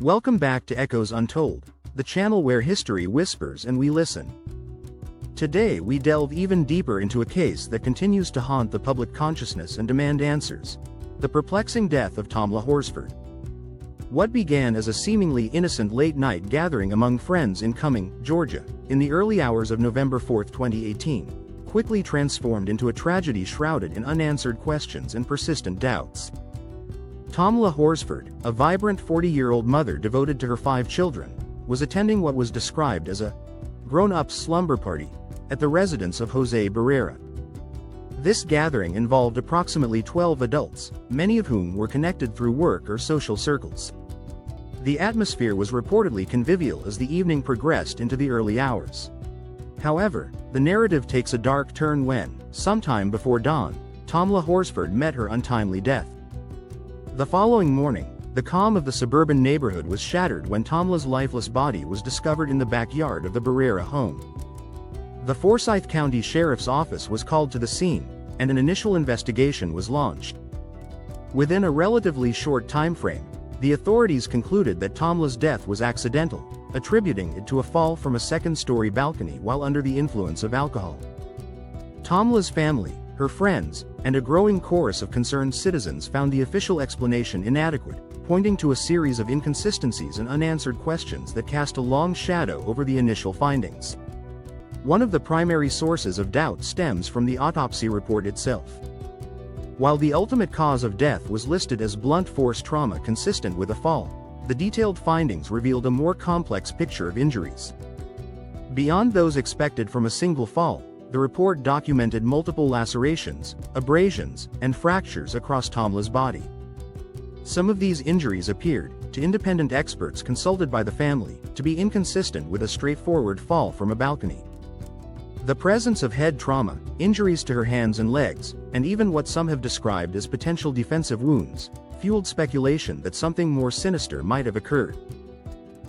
Welcome back to Echoes Untold, the channel where history whispers and we listen. Today we delve even deeper into a case that continues to haunt the public consciousness and demand answers: the perplexing death of Tamla Horsford. What began as a seemingly innocent late-night gathering among friends in Cumming, Georgia, in the early hours of November 4, 2018, quickly transformed into a tragedy shrouded in unanswered questions and persistent doubts. Tamla Horsford, a vibrant 40-year-old mother devoted to her 5 children, was attending what was described as a grown-up slumber party at the residence of Jose Barrera. This gathering involved approximately 12 adults, many of whom were connected through work or social circles. The atmosphere was reportedly convivial as the evening progressed into the early hours. However, the narrative takes a dark turn when, sometime before dawn, Tamla Horsford met her untimely death. The following morning, the calm of the suburban neighborhood was shattered when Tamla's lifeless body was discovered in the backyard of the Barrera home. The Forsyth County Sheriff's Office was called to the scene, and an initial investigation was launched. Within a relatively short time frame, the authorities concluded that Tamla's death was accidental, attributing it to a fall from a second-story balcony while under the influence of alcohol. Tamla's family, her friends, and a growing chorus of concerned citizens found the official explanation inadequate, pointing to a series of inconsistencies and unanswered questions that cast a long shadow over the initial findings. One of the primary sources of doubt stems from the autopsy report itself. While the ultimate cause of death was listed as blunt force trauma consistent with a fall, the detailed findings revealed a more complex picture of injuries. Beyond those expected from a single fall, the report documented multiple lacerations, abrasions, and fractures across Tamla's body. Some of these injuries appeared, to independent experts consulted by the family, to be inconsistent with a straightforward fall from a balcony. The presence of head trauma, injuries to her hands and legs, and even what some have described as potential defensive wounds, fueled speculation that something more sinister might have occurred.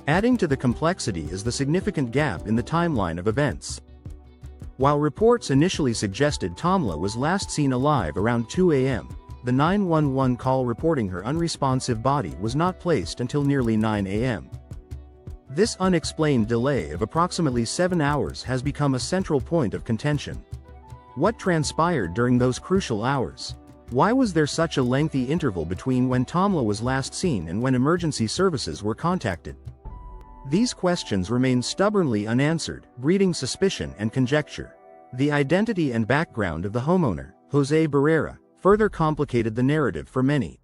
Adding to the complexity is the significant gap in the timeline of events. While reports initially suggested Tamla was last seen alive around 2 a.m., the 911 call reporting her unresponsive body was not placed until nearly 9 a.m. This unexplained delay of approximately 7 hours has become a central point of contention. What transpired during those crucial hours? Why was there such a lengthy interval between when Tamla was last seen and when emergency services were contacted? These questions remain stubbornly unanswered, breeding suspicion and conjecture. The identity and background of the homeowner, Jose Barrera, further complicated the narrative for many.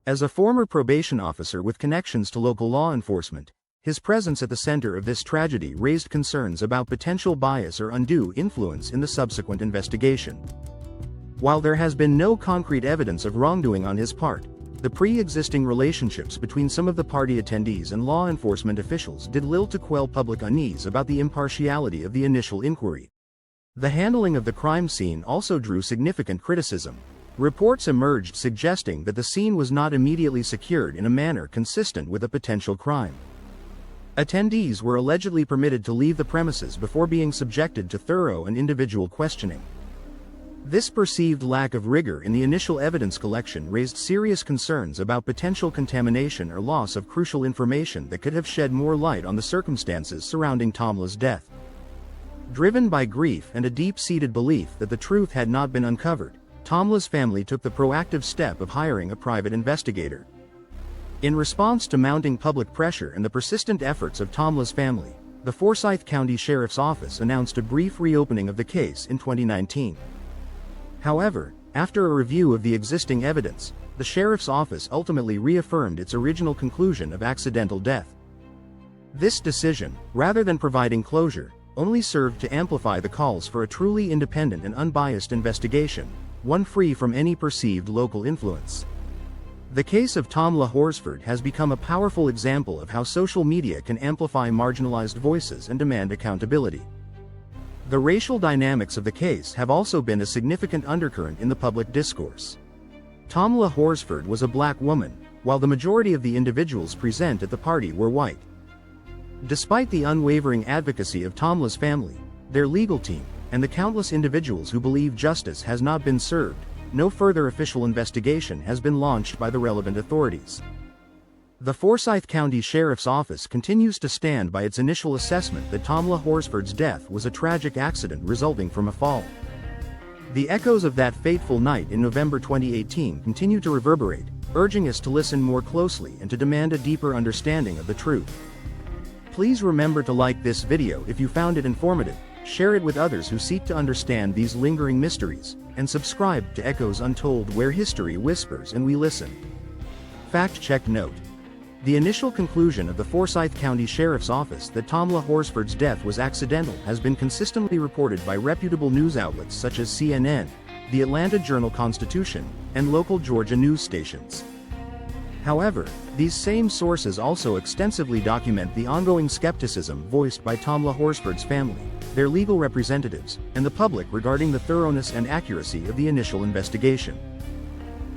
As a former probation officer with connections to local law enforcement, his presence at the center of this tragedy raised concerns about potential bias or undue influence in the subsequent investigation. While there has been no concrete evidence of wrongdoing on his part, the pre-existing relationships between some of the party attendees and law enforcement officials did little to quell public unease about the impartiality of the initial inquiry. The handling of the crime scene also drew significant criticism. Reports emerged suggesting that the scene was not immediately secured in a manner consistent with a potential crime. Attendees were allegedly permitted to leave the premises before being subjected to thorough and individual questioning. This perceived lack of rigor in the initial evidence collection raised serious concerns about potential contamination or loss of crucial information that could have shed more light on the circumstances surrounding Tamla's death. Driven by grief and a deep-seated belief that the truth had not been uncovered, Tamla's family took the proactive step of hiring a private investigator. In response to mounting public pressure and the persistent efforts of Tamla's family, the Forsyth County Sheriff's Office announced a brief reopening of the case in 2019. However, after a review of the existing evidence, the Sheriff's Office ultimately reaffirmed its original conclusion of accidental death. This decision, rather than providing closure, only served to amplify the calls for a truly independent and unbiased investigation, one free from any perceived local influence. The case of Tamla Horsford has become a powerful example of how social media can amplify marginalized voices and demand accountability. The racial dynamics of the case have also been a significant undercurrent in the public discourse. Tamla Horsford was a black woman, while the majority of the individuals present at the party were white. Despite the unwavering advocacy of Tamla's family, their legal team, and the countless individuals who believe justice has not been served, no further official investigation has been launched by the relevant authorities. The Forsyth County Sheriff's Office continues to stand by its initial assessment that Tamla Horsford's death was a tragic accident resulting from a fall. The echoes of that fateful night in November 2018 continue to reverberate, urging us to listen more closely and to demand a deeper understanding of the truth. Please remember to like this video if you found it informative, share it with others who seek to understand these lingering mysteries, and subscribe to Echoes Untold, where history whispers and we listen. Fact-check note. The initial conclusion of the Forsyth County Sheriff's Office that Tamla Horsford's death was accidental has been consistently reported by reputable news outlets such as CNN, the Atlanta Journal-Constitution, and local Georgia news stations. However, these same sources also extensively document the ongoing skepticism voiced by Tamla Horsford's family, their legal representatives, and the public regarding the thoroughness and accuracy of the initial investigation.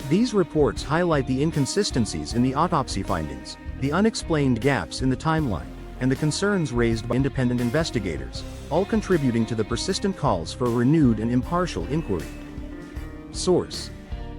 These reports highlight the inconsistencies in the autopsy findings, the unexplained gaps in the timeline, and the concerns raised by independent investigators, all contributing to the persistent calls for a renewed and impartial inquiry. Source: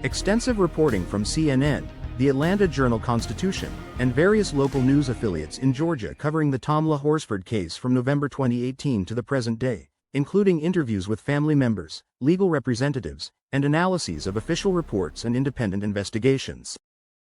extensive reporting from CNN, the Atlanta Journal-Constitution, and various local news affiliates in Georgia covering the Tamla Horsford case from November 2018 to the present day, including interviews with family members, legal representatives, and analyses of official reports and independent investigations.